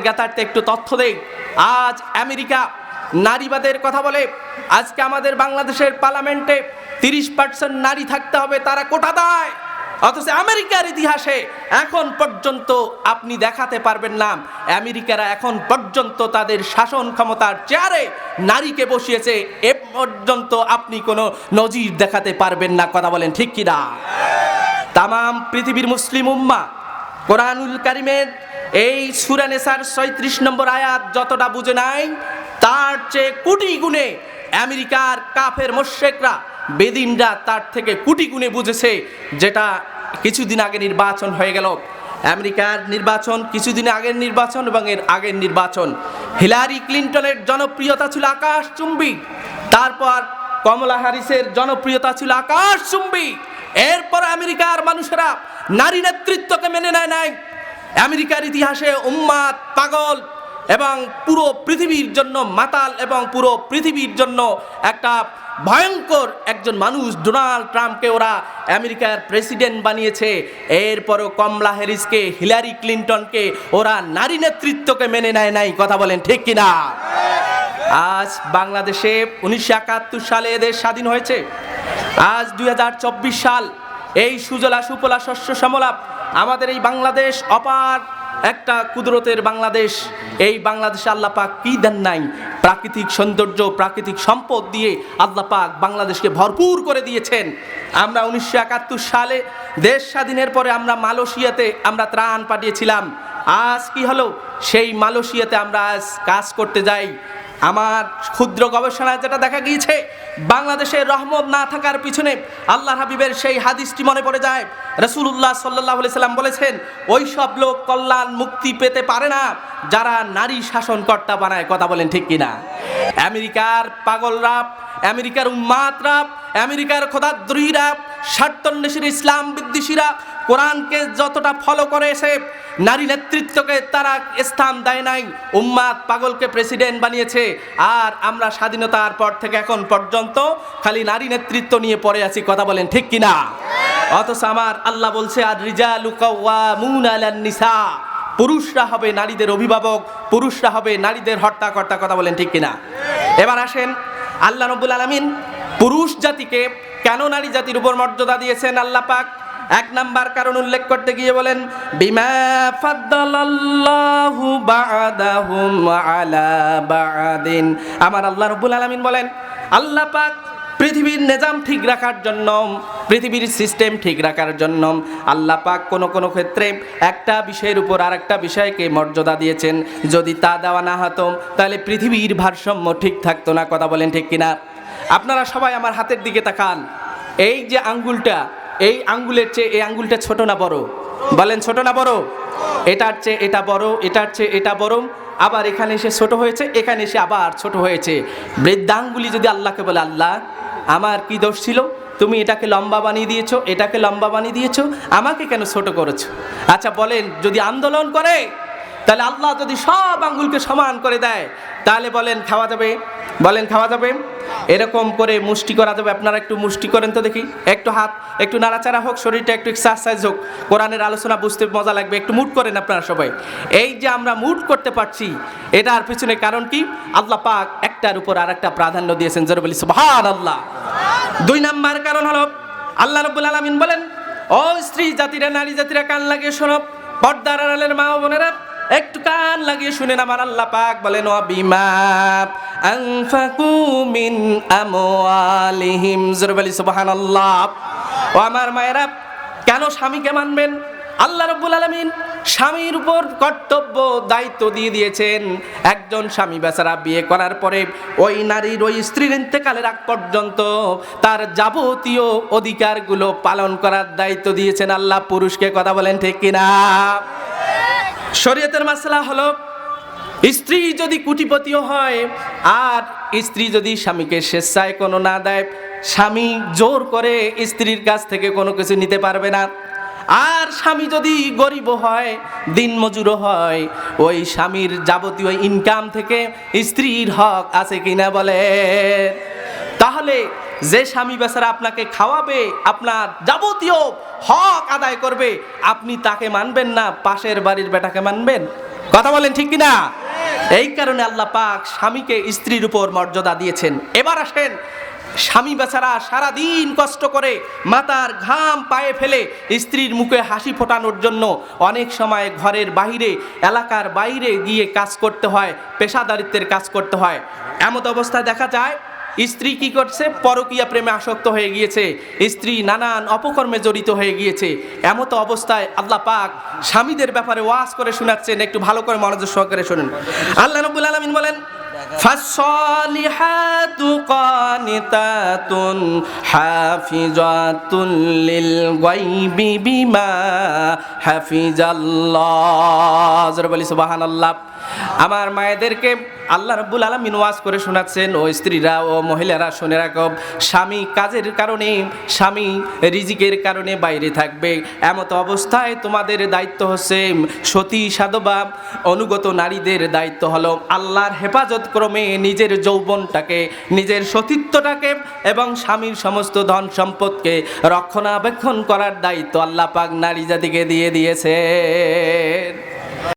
জ্ঞাতার্থে একটু তথ্য দেই। আজ আমেরিকা নারীবাদের কথা বলে। আজকে আমাদের বাংলাদেশের পার্লামেন্টে 30% নারী থাকতে হবে, তারা কোটা দেয়। অথচ আমেরিকার ইতিহাসে এখন পর্যন্ত আপনি দেখাতে পারবেন না আমেরিকারা এখন পর্যন্ত তাদের শাসন ক্ষমতার চেয়ারে নারীকে বসিয়েছে, এ পর্যন্ত আপনি কোনো নজির দেখাতে পারবেন না। কথা বলেন ঠিক কিনা? তামাম পৃথিবীর মুসলিম উম্মাহ কোরআনুল কারীমের এই সূরা নিসার 37 নম্বর আয়াত যতটা বুঝে নাই, তার চেয়ে কোটি গুণে আমেরিকার কাফের মুশরিকরা, বেদিনরা তার থেকে কোটি গুণে বুঝেছে। যেটা কিছুদিন আগে নির্বাচন হয়ে গেল, আমেরিকার নির্বাচন, কিছুদিন আগের নির্বাচন এবং এর আগের নির্বাচন, হিলারি ক্লিনটনের জনপ্রিয়তা ছিল আকাশচুম্বী, তারপর কমলা হ্যারিসের জনপ্রিয়তা ছিল আকাশচুম্বী। এরপর আমেরিকার মানুষেরা নারী নেতৃত্বকে মেনে নেয় নাই। আমেরিকার ইতিহাসে উম্মাত পাগল এবং পুরো পৃথিবীর জন্য মাতাল এবং পুরো পৃথিবীর জন্য একটা ভয়ঙ্কর একজন মানুষ ডোনাল্ড ট্রাম্পকে ওরা আমেরিকার প্রেসিডেন্ট বানিয়েছে। এরপরও কমলা হ্যারিসকে, হিলারি ক্লিনটনকে ওরা নারী নেতৃত্বকে মেনে নেয় নাই। কথা বলেন ঠিক কিনা? আজ বাংলাদেশে 1971 সালে এদের স্বাধীন হয়েছে। আজ 2024 সাল, এই সুজলা সুফলা শস্য শ্যামলা আমাদের এই বাংলাদেশ অপার একটা কুদরতের বাংলাদেশ। এই বাংলাদেশে আল্লাহ পাক কি দেন নাই? প্রাকৃতিক সৌন্দর্য, প্রাকৃতিক সম্পদ দিয়ে আল্লাহ পাক বাংলাদেশকে ভরপুর করে দিয়েছেন। আমরা 1971 সালে দেশ স্বাধীনের পরে আমরা মালয়েশিয়াতে আমরা ত্রাণ পাঠিয়েছিলাম। আজ কি হলো? সেই মালয়েশিয়াতে আমরা আজ কাজ করতে যাই। আমার ক্ষুদ্র গবেষণায় যেটা দেখা গিয়েছে, বাংলাদেশের রহমত না থাকার পিছনে আল্লাহ হাবিবের সেই হাদিসটি মনে পড়ে যায়। রাসূলুল্লাহ সাল্লাল্লাহু আলাইহি সাল্লাম বলেছেন, ওই সব লোক কল্যাণ মুক্তি পেতে পারে না যারা নারী শাসনকর্তা বানায়। কথা বলেন ঠিক কিনা? আমেরিকার পাগলরা, আমেরিকার উম্মাতরা, আমেরিকার খোদাদ্রোহীরা, স্বার্থান্বেষী ইসলাম বিদ্বেষীরা কোরআনকে যতটা ফলো করেছে, নারী নেতৃত্বকে তারা স্থান দেয় নাই। উম্মাত পাগলকে প্রেসিডেন্ট বানিয়েছে। আর আমরা স্বাধীনতার পর থেকে এখন পর্যন্ত খালি নারী নেতৃত্ব নিয়ে পড়ে আছি। কথা বলেন ঠিক কিনা? অথচ আমার আল্লাহ বলছে, আর রিজালু কাওয়ামুনা আলান নিসা, পুরুষরা হবে নারীদের অভিভাবক, পুরুষরা হবে নারীদের হর্তাকর্তা। কথা বলেন ঠিক কিনা? এবার আসেন, আল্লাহ রাব্বুল আলামিন পুরুষ জাতিকে কেন নারী জাতির উপর মর্যাদা দিয়েছেন আল্লাহ পাক এক নাম্বার কারণ উল্লেখ করতে গিয়ে বলেন, বিমা ফাদ্দালাল্লাহু বা'দাহুম আলা বা'দিন। আমার আল্লাহ রাব্বুল আলামিন বলেন, আল্লাহ পাক পৃথিবীর নিজাম ঠিক রাখার জন্য, পৃথিবীর সিস্টেম ঠিক রাখার জন্য আল্লাহ পাক কোনো ক্ষেত্রে একটা বিষয়ের উপর আরেকটা বিষয়কে মর্যাদা দিয়েছেন। যদি তা দেওয়া না হতো তাহলে পৃথিবীর ভারসাম্য ঠিক থাকতো না। কথা বলেন ঠিক কিনা? আপনারা সবাই আমার হাতের দিকে তাকান। এই যে আঙ্গুলটা, এই আঙ্গুলের চেয়ে এই আঙ্গুলটা ছোট না বড়? বলেন ছোট না বড়? এটার চেয়ে এটা বড়, এটার চেয়ে এটা বড়, আবার এখানে এসে ছোট হয়েছে, এখানে এসে আবার ছোট হয়েছে। বৃদ্ধাঙ্গুলি যদি আল্লাহকে বলে, আল্লাহ আমার কি দোষ ছিল? তুমি এটাকে লম্বা বানিয়ে দিয়েছো, এটাকে লম্বা বানিয়ে দিয়েছো, আমাকে কেন ছোট করেছো? আচ্ছা বলেন, যদি আন্দোলন করে, তাহলে আল্লাহ যদি সব আঙ্গুলকে সমান করে দেয়, তাহলে বলেন খাওয়া যাবে? বলেন খাওয়া যাবে? এরকম করে মুষ্টি করা যাবে? আপনারা একটু মুষ্টি করেন তো দেখি, একটু হাত একটু নাড়াচাড়া হোক, শরীরটা একটু এক্সারসাইজ হোক, কোরআনের আলোচনা বুঝতে মজা লাগবে। একটু মুড করেন আপনারা সবাই। এই যে আমরা মুড করতে পারছি, এটার পিছনে কারণ কি? আল্লাহ পাক একটার উপর আর একটা প্রাধান্য দিয়েছেন। জোরে বলি সুবহানাল্লাহ। 2 নাম্বার কারণ হলো, আল্লাহ রাব্বুল আলামিন বলেন, ও স্ত্রী জাতিরা, নারী জাতিরা কান লাগিয়ে শোনো, পর্দার আড়ালের মা ও বোনেরা একটু কান লাগিয়ে শুনেন। আমার আল্লাহ পাক বলেন, ওয়া বিমা আনফাকু মিন আমওয়ালিহিম। জোরে বলি সুবহানাল্লাহ। ও আমার মায়েরা, কেন স্বামীকে মানবেন? আল্লাহ রাব্বুল আলামিন স্বামীর উপর কর্তব্য দায়িত্ব দিয়ে দিয়েছেন। একজন স্বামী বেচারা বিয়ে করার পরে ওই নারীর, ওই স্ত্রীর ইন্তেকালের আগ পর্যন্ত তার যাবতীয় অধিকারগুলো পালন করার দায়িত্ব দিয়েছেন আল্লাহ পুরুষকে। কথা বলেন ঠিক কিনা? শরীয়তের মাসলা হলো, স্ত্রী যদি কোটিপতিও হয় আর স্ত্রী যদি স্বামীকে স্বেচ্ছায় কোনো না দেয়, স্বামী জোর করে স্ত্রীর কাছ থেকে কোনো কিছু নিতে পারবে না। আর স্বামী যদি গরিব হয়, দিনমজুরও হয়, ওই স্বামীর যাবতীয় ইনকাম থেকে স্ত্রীর হক আছে কিনা বলে? তাহলে যে স্বামী বেচারা আপনাকে খাওয়াবে, আপনার যাবতীয় হক আদায় করবে, আপনি তাকে মানবেন না, পাশের বাড়ির বেটাকে মানবেন? কথা বলেন ঠিক কিনা? এই কারণে আল্লাহ পাক স্বামীকে স্ত্রীর উপর মর্যাদা দিয়েছেন। এবার আসেন, স্বামী বেচারা সারাদিন কষ্ট করে মাথার ঘাম পায়ে ফেলে স্ত্রীর মুখে হাসি ফোটানোর জন্য অনেক সময় ঘরের বাইরে, এলাকার বাইরে গিয়ে কাজ করতে হয়, পেশাদারিত্বের কাজ করতে হয়। এমত অবস্থায় দেখা যায় স্ত্রী কি করছে, পরকীয়া প্রেমে আসক্ত হয়ে গিয়েছে, স্ত্রী নানান অপকর্মে জড়িত হয়ে গিয়েছে। এমত অবস্থায় আল্লাহ পাক স্বামীদের ব্যাপারে ওয়াজ করে শোনাচ্ছেন, একটু ভালো করে মনোযোগ সহকারে শুনুন। আল্লাহ রাব্বুল আলামিন বলেন, ফাসসালিহাতু কানিতাতুন হাফিজাতুন লিল গায়বি বিমা হাফিজাল্লাহ। জোরে বলি সুবহানাল্লাহ। আমার মায়েদেরকে আল্লাহ রাব্বুল আলামিন ওয়াজ করে শোনাচ্ছেন, ও স্ত্রীরা ও মহিলারা শুনে রাখো, স্বামী কাজের কারণে, স্বামী রিজিকের কারণে বাইরে থাকবে, এমত অবস্থায় তোমাদের দায়িত্ব হচ্ছে, সতী সাধবা অনুগত নারীদের দায়িত্ব হলো আল্লাহর হেফাজত ক্রমে নিজের যৌবনটাকে, নিজের সতীত্বটাকে এবং স্বামীর সমস্ত ধন সম্পদকে রক্ষণাবেক্ষণ করার দায়িত্ব আল্লাহ পাক নারী জাতিকে দিয়ে দিয়েছে।